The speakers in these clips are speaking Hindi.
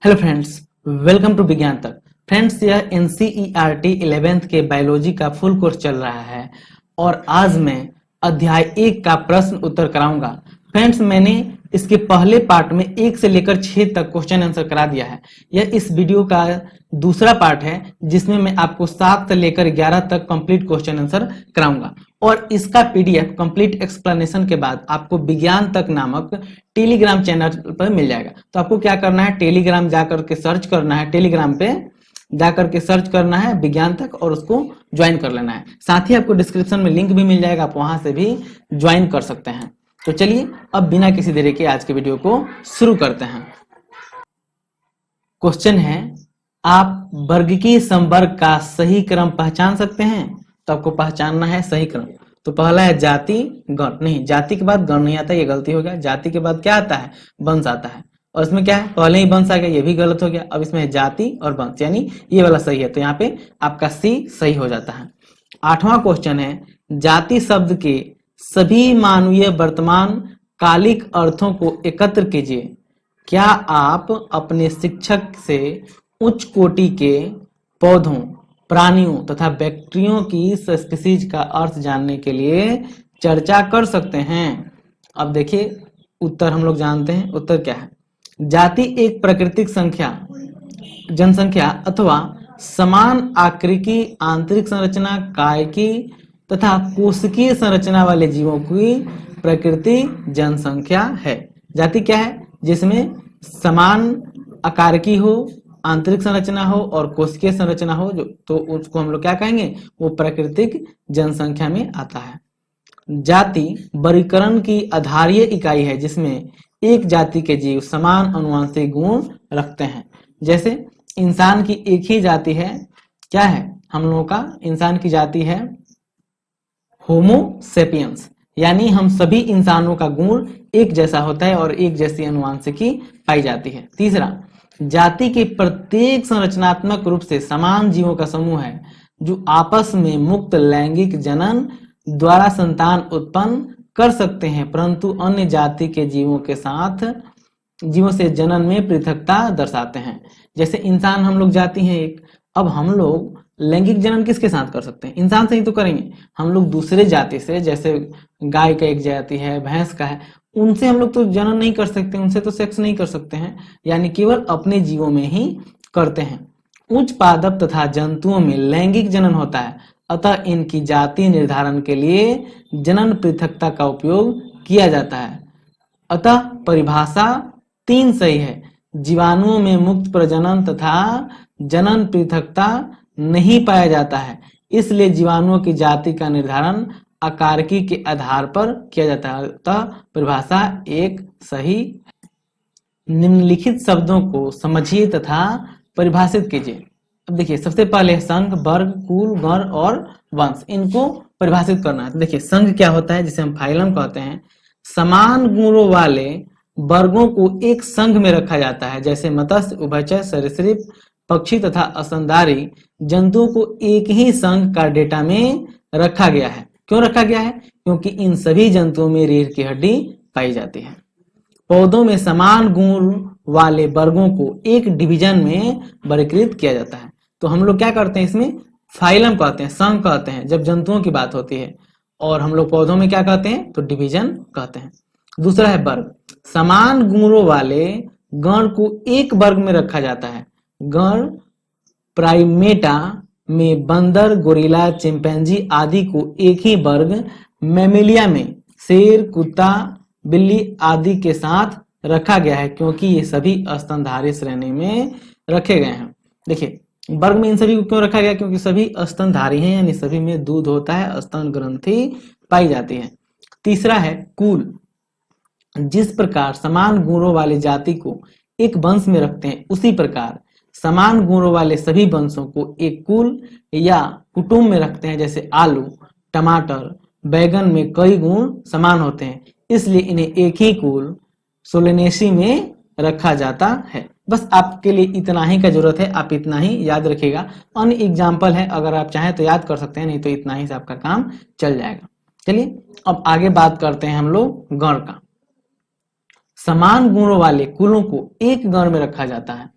हेलो फ्रेंड्स, वेलकम टू विज्ञान तक। फ्रेंड्स, यह NCERT 11th के बायोलॉजी का फुल कोर्स चल रहा है और आज मैं अध्याय 1 का प्रश्न उत्तर कराऊंगा। फ्रेंड्स, मैंने इसके पहले पार्ट में 1 से लेकर 6 तक क्वेश्चन आंसर करा दिया है। यह इस वीडियो का दूसरा पार्ट है जिसमें मैं आपको 7 से लेकर 11 तक कंप्लीट क्वेश्चन आंसर कराऊंगा और इसका PDF कंप्लीट एक्सप्लेनेशन के बाद आपको विज्ञान तक नामक टेलीग्राम चैनल पर मिल जाएगा। तो आपको क्या करना है, टेलीग्राम जाकर के सर्च करना है, टेलीग्राम पे जाकर के सर्च करना है विज्ञान तक और उसको ज्वाइन कर लेना है। साथ ही आपको डिस्क्रिप्शन में लिंक भी मिल जाएगा, आप वहां से भी ज्वाइन कर सकते हैं। तो चलिए अब बिना किसी देरी के आज के वीडियो को शुरू करते हैं। क्वेश्चन है, आप वर्गीय संवर्ग का सही क्रम पहचान सकते हैं? तो आपको पहचानना है सही क्रम। तो पहला है जाति गण, नहीं जाति के बाद गण नहीं आता, ये गलती हो गया। जाति के बाद क्या आता है? वंश आता है और इसमें क्या है, पहले ही वंश आ गया, ये भी गलत हो गया। अब इसमें है जाति और वंश, यानी ये वाला सही है, तो यहाँ पे आपका सी सही हो जाता है। 8वां क्वेश्चन है, जाति शब्द के सभी मानवीय वर्तमान कालिक अर्थों को एकत्र कीजिए। क्या आप अपने शिक्षक से उच्च कोटि के पौधों, प्राणियों तथा बैक्टीरियों की स्पीशीज का अर्थ जानने के लिए चर्चा कर सकते हैं? अब देखिए उत्तर हम लोग जानते हैं। उत्तर क्या है? जाति एक प्राकृतिक संख्या, जनसंख्या अथवा समान आकृति, आंतरिक संरचना, कायिकी तथा कोशिकीय संरचना वाले जीवों की प्रकृति जनसंख्या है। जाति क्या है? जिसमें समान आकार की हो, आंतरिक संरचना हो और कोशिकीय संरचना हो, जो तो उसको हम लोग क्या कहेंगे? वो प्राकृतिक जनसंख्या में आता है। जाति वर्गीकरण की आधारीय इकाई है जिसमें एक जाति के जीव समान अनुवांशिक गुण रखते हैं। जैसे इंसान की एक ही जाति है, क्या है हम लोगों का? इंसान की जाति है होमो सेपियंस, यानी हम सभी इंसानों का गुण एक जैसा होता है और एक जैसी अनुवांशिकी पाई जाती है। तीसरा, जाति के प्रत्येक संरचनात्मक रूप से समान जीवों का समूह है जो आपस में मुक्त लैंगिक जनन द्वारा संतान उत्पन्न कर सकते हैं, परंतु अन्य जाति के जीवों से जनन में पृथकता दर्शाते हैं। जैसे इंसान हम लोग जाति हैं एक, अब हम लोग लैंगिक जनन किसके साथ कर सकते हैं? इंसान से ही तो करेंगे। हम लोग दूसरे जाति से, जैसे गाय का एक जाति है, भैंस का है, उनसे हम लोग तो जनन नहीं कर सकते, उनसे तो सेक्स नहीं कर सकते हैं, यानी केवल अपने जीवों में ही करते हैं। उच्च पादप तथा जंतुओं में लैंगिक जनन होता है, अतः इनकी जाति निर्धारण के लिए जनन पृथकता का उपयोग किया जाता है। अतः परिभाषा 3 सही है। जीवाणुओं में मुक्त प्रजनन तथा जनन पृथकता नहीं पाया जाता है, इसलिए जीवाणुओं की जाति का निर्धारण आकारकी के आधार पर किया जाता है। अतः परिभाषा 1 सही। निम्नलिखित शब्दों को समझिए तथा परिभाषित कीजिए। अब देखिए, सबसे पहले संघ, वर्ग, कुल, गण और वंश, इनको परिभाषित करना है। तो देखिए, संघ क्या होता है, जिसे हम फाइलम कहते हैं। समान गुणों वाले वर्गों को एक संघ में रखा जाता है, जैसे मत्स्य, उभयचर, सरीसृप, पक्षी तथा स्तनधारी जंतुओं को एक ही संघ का डेटा में रखा गया है। क्यों रखा गया है? क्योंकि इन सभी जंतुओं में रीढ़ की हड्डी पाई जाती है। पौधों में समान गुण वाले वर्गों को एक डिवीजन में वर्गीकृत किया जाता है। तो हम लोग क्या करते हैं, इसमें फाइलम कहते हैं, संघ कहते हैं जब जंतुओं की बात होती है, और हम लोग पौधों में क्या कहते हैं? तो डिवीजन कहते हैं। दूसरा है वर्ग। समान गुणों वाले गण को एक वर्ग में रखा जाता है। गण प्राइमेटा में बंदर, गोरिल्ला, चिंपैंजी आदि को एक ही वर्ग, मैमेलिया में शेर, कुत्ता, बिल्ली आदि के साथ रखा गया है, क्योंकि ये सभी स्तनधारी श्रेणी में रखे गए हैं। देखिए, वर्ग में इन सभी को क्यों रखा गया? क्योंकि सभी स्तनधारी हैं, यानी सभी में दूध होता है, स्तन ग्रंथि पाई जाती है। तीसरा है कुल। जिस प्रकार समान गुणों वाली जाति को एक वंश में रखते हैं, उसी प्रकार समान गुणों वाले सभी वंशों को एक कुल या कुटुंब में रखते हैं। जैसे आलू, टमाटर, बैगन में कई गुण समान होते हैं, इसलिए इन्हें एक ही कुल सोलेनेसी में रखा जाता है। बस आपके लिए इतना ही का जरूरत है, आप इतना ही याद रखिएगा। अन्य एग्जाम्पल है, अगर आप चाहें तो याद कर सकते हैं, नहीं तो इतना ही से आपका काम चल जाएगा। चलिए अब आगे बात करते हैं हम लोग गण का। समान गुणों वाले कुलों को एक गण में रखा जाता है।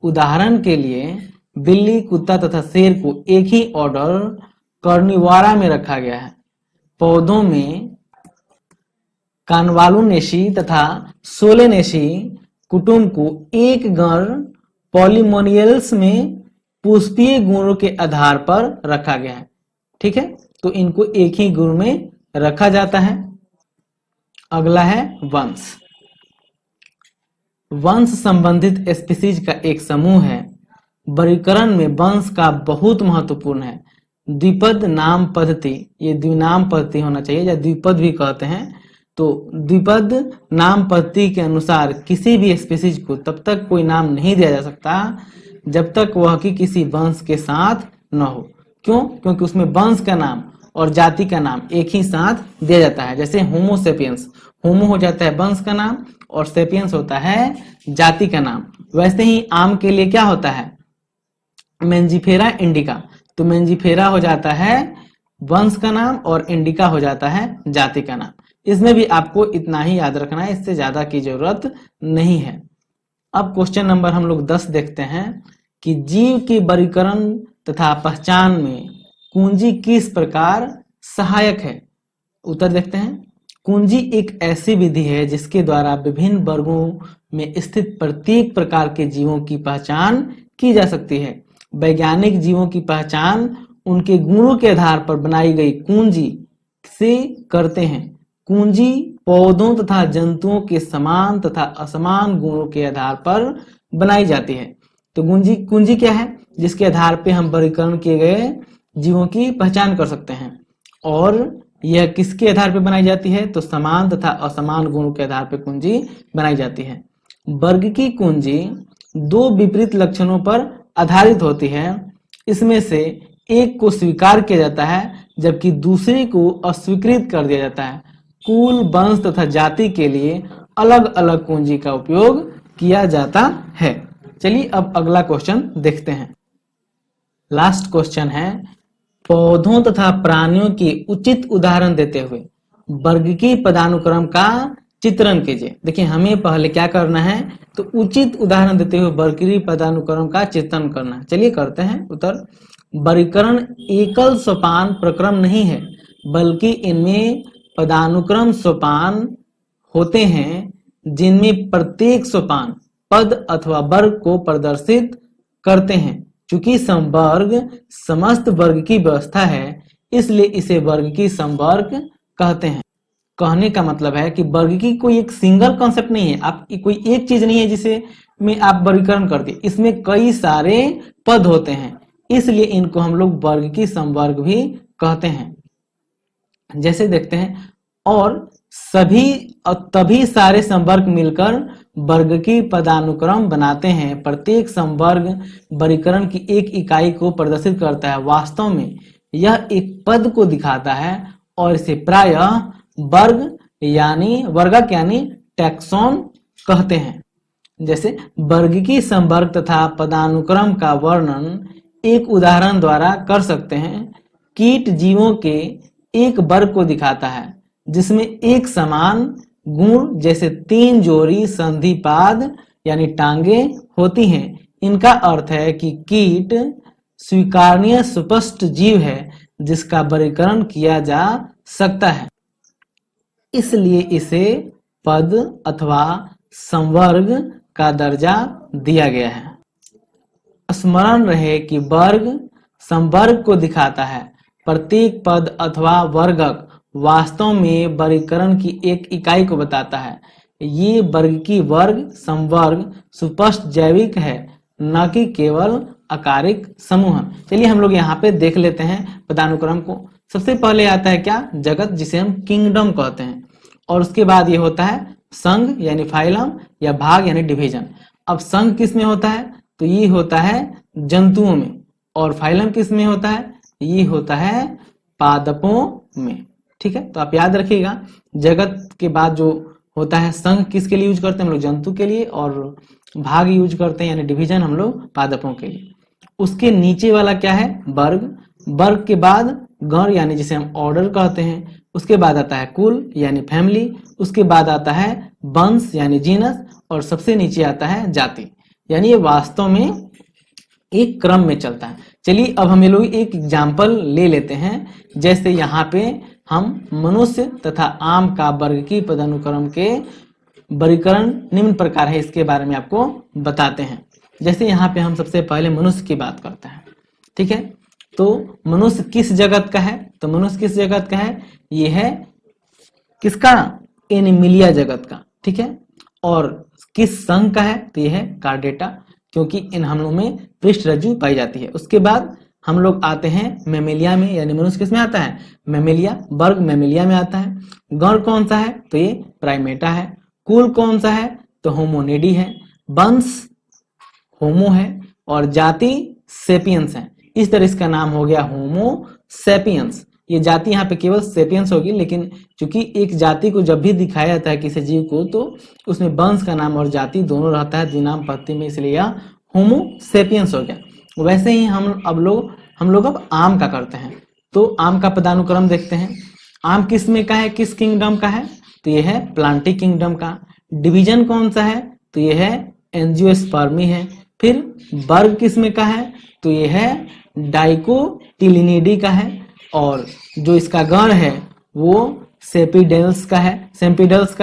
उदाहरण के लिए बिल्ली, कुत्ता तथा शेर को एक ही ऑर्डर कार्निवोरा में रखा गया है। पौधों में कॉन्वोलुनेसी तथा सोलेनेसी कुटुंब को एक गण पॉलीमोनियल्स में पुष्पीय गुणों के आधार पर रखा गया है। ठीक है, तो इनको एक ही गुण में रखा जाता है। अगला है वंश। वंश संबंधित स्पीसीज का एक समूह है। वर्गीकरण में वंश का बहुत महत्वपूर्ण है। द्विपद नाम पद्धति, ये द्विनाम पद्धति होना चाहिए या द्विपद भी कहते हैं। तो द्विपद नाम पद्धति के अनुसार किसी भी स्पीसीज को तब तक कोई नाम नहीं दिया जा सकता जब तक वह कि किसी वंश के साथ न हो। क्यों? क्योंकि उसमें वंश का नाम और जाति का नाम एक ही साथ दिया जाता है। जैसे होमो सेपियंस, होमो हो जाता है वंश का नाम और सेपियंस होता है जाति का नाम। वैसे ही आम के लिए क्या होता है? मेंजिफेरा इंडिका, तो मेंजिफेरा हो जाता है वंश का नाम और इंडिका हो जाता है जाति का नाम। इसमें भी आपको इतना ही याद रखना है, इससे ज्यादा की जरूरत नहीं है। अब क्वेश्चन नंबर हम लोग 10 देखते हैं कि जीव के वर्गीकरण तथा पहचान में कुंजी किस प्रकार सहायक है। उत्तर देखते हैं। कुंजी एक ऐसी विधि है जिसके द्वारा विभिन्न वर्गों में स्थित प्रत्येक प्रकार के जीवों की पहचान की जा सकती है। वैज्ञानिक जीवों की पहचान उनके गुणों के आधार पर बनाई गई कुंजी से करते हैं। कुंजी पौधों तथा जंतुओं के समान तथा असमान गुणों के आधार पर बनाई जाती है। तो कुंजी क्या है? जिसके आधार पे हम वर्गीकरण किए गए जीवों की पहचान कर सकते हैं। और यह किसके आधार पर बनाई जाती है? तो समान तथा असमान गुणों के आधार पर कुंजी बनाई जाती है। वर्ग की कुंजी दो विपरीत लक्षणों पर आधारित होती है। इसमें से एक को स्वीकार किया जाता है जबकि दूसरे को अस्वीकृत कर दिया जाता है। कुल, वंश तथा जाति के लिए अलग अलग कुंजी का उपयोग किया जाता है। चलिए अब अगला क्वेश्चन देखते हैं। लास्ट क्वेश्चन है, पौधों तथा प्राणियों के उचित उदाहरण देते हुए वर्ग की पदानुक्रम का चित्रण कीजिए। देखिए हमें पहले क्या करना है, तो उचित उदाहरण देते हुए वर्ग की पदानुक्रम का चित्रण करना है। चलिए करते हैं। उत्तर, वर्गीकरण एकल सोपान प्रक्रम नहीं है, बल्कि इनमें पदानुक्रम सोपान होते हैं जिनमें प्रत्येक सोपान पद अथवा वर्ग को प्रदर्शित करते हैं। चूंकि समवर्ग समस्त वर्ग की व्यवस्था है, इसलिए इसे वर्ग की समवर्ग कहते हैं। कहने का मतलब है कि वर्ग की कोई एक सिंगल कॉन्सेप्ट नहीं है, आप कोई एक चीज नहीं है जिसे में आप वर्गीकरण कर दिए। इसमें कई सारे पद होते हैं, इसलिए इनको हम लोग वर्ग की समवर्ग भी कहते हैं। जैसे देखते हैं, और तभी सारे समवर्ग मिलकर वर्ग की पदानुक्रम बनाते हैं। प्रत्येक समवर्ग वर्गीकरण की एक इकाई को प्रदर्शित करता है। वास्तव में यह एक पद को दिखाता है और इसे प्रायः वर्ग यानी वर्गक यानी टैक्सॉन कहते हैं। जैसे वर्ग की समवर्ग तथा पदानुक्रम का वर्णन एक उदाहरण द्वारा कर सकते हैं। कीट जीवों के एक वर्ग को दिखाता है जिसमें एक समान गुण जैसे 3 जोड़ी संधिपाद यानी टांगे होती हैं। इनका अर्थ है कि कीट स्वीकारनीय सुस्पष्ट जीव है जिसका वर्गीकरण किया जा सकता है, इसलिए इसे पद अथवा संवर्ग का दर्जा दिया गया है। स्मरण रहे कि वर्ग संवर्ग को दिखाता है। प्रत्येक पद अथवा वर्गक वास्तव में वर्गीकरण की एक इकाई को बताता है। ये वर्ग की वर्ग संवर्ग सुस्पष्ट जैविक है, न कि केवल आकारिक समूह। चलिए हम लोग यहाँ पे देख लेते हैं पदानुक्रम को। सबसे पहले आता है क्या? जगत, जिसे हम किंगडम कहते हैं। और उसके बाद ये होता है संघ यानी फाइलम या भाग यानी डिवीजन। अब संघ किस में होता है? तो ये होता है जंतुओं में। और फाइलम किस में होता है? ये होता है पादपों में। ठीक है, तो आप याद रखिएगा। जगत के बाद जो होता है संघ किसके लिए यूज करते हैं हम लोग? जंतु के लिए। और भाग यूज करते हैं यानी डिवीजन हम लोग पादपों के लिए। उसके नीचे वाला क्या है? वर्ग। वर्ग के बाद गण यानी जिसे हम ऑर्डर कहते हैं। उसके बाद आता है कुल यानी फैमिली। उसके बाद आता है वंश यानी जीनस। और सबसे नीचे आता है जाति। यानी ये वास्तव में एक क्रम में चलता है। चलिए अब हम ये लोग एक एग्जाम्पल ले लेते हैं। जैसे यहाँ पे हम मनुष्य तथा आम का वर्गीय पदानुक्रम के वर्गीकरण निम्न प्रकार है, इसके बारे में आपको बताते हैं। जैसे यहाँ पे हम सबसे पहले मनुष्य की बात करते हैं, ठीक है। तो मनुष्य किस जगत का है? तो मनुष्य किस जगत का है? ये है किसका? एनिमिलिया जगत का, ठीक है। और किस संघ का है? तो ये है कार्डेटा, क्योंकि इन हमलों में पृष्ठ रज्जु पाई जाती है। उसके बाद हम लोग आते हैं मेमेलिया में, यानी मनुष्य किस में आता है? मेमेलिया, वर्ग मेमेलिया में आता है। गण कौन सा है? तो ये प्राइमेटा है। कुल कौन सा है? तो होमोनिडी है। वंश होमो है और जाति सेपियंस है। इस तरह इसका नाम हो गया होमो सेपियंस। ये जाति यहाँ पे केवल सेपियंस होगी, लेकिन चूंकि एक जाति को जब भी दिखाया जाता है किसी जीव को, तो उसमें वंश का नाम और जाति दोनों रहता है द्विनाम पत्ति में, इसलिए यह होमो सेपियंस हो गया। वैसे ही हम लोग अब आम का करते हैं। तो आम का पदानुक्रम देखते हैं। आम किस में का है? किस किंगडम का है? तो ये है प्लांटी किंगडम का। डिवीजन कौन सा है? तो ये है एंजियोस्पर्मी है। फिर वर्ग किस में का है? तो ये है डाइकोटिलिनिडी का है। और जो इसका गण है वो सेपिडेल्स का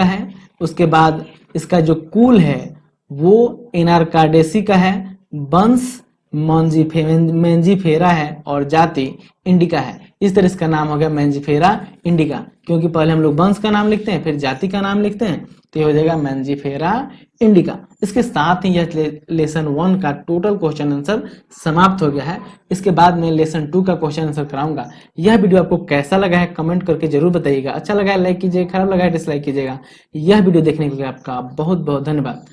है। उसके बाद इसका जो कुल है वो एनार्काडेसी का है। वंश मेंजिफेरा है और जाति इंडिका है। इस तरह इसका नाम हो गया मेंजिफेरा इंडिका, क्योंकि पहले हम लोग वंश का नाम लिखते हैं फिर जाति का नाम लिखते हैं, तो ये हो जाएगा मेंजिफेरा इंडिका। इसके साथ ही यह लेसन 1 का टोटल क्वेश्चन आंसर समाप्त हो गया है। इसके बाद मैं लेसन 2 का क्वेश्चन आंसर कराऊंगा। यह वीडियो आपको कैसा लगा है कमेंट करके जरूर बताइएगा। अच्छा लगा है लाइक कीजिएगा, खराब लगा है डिसलाइक कीजिएगा। यह वीडियो देखने के लिए आपका बहुत बहुत धन्यवाद।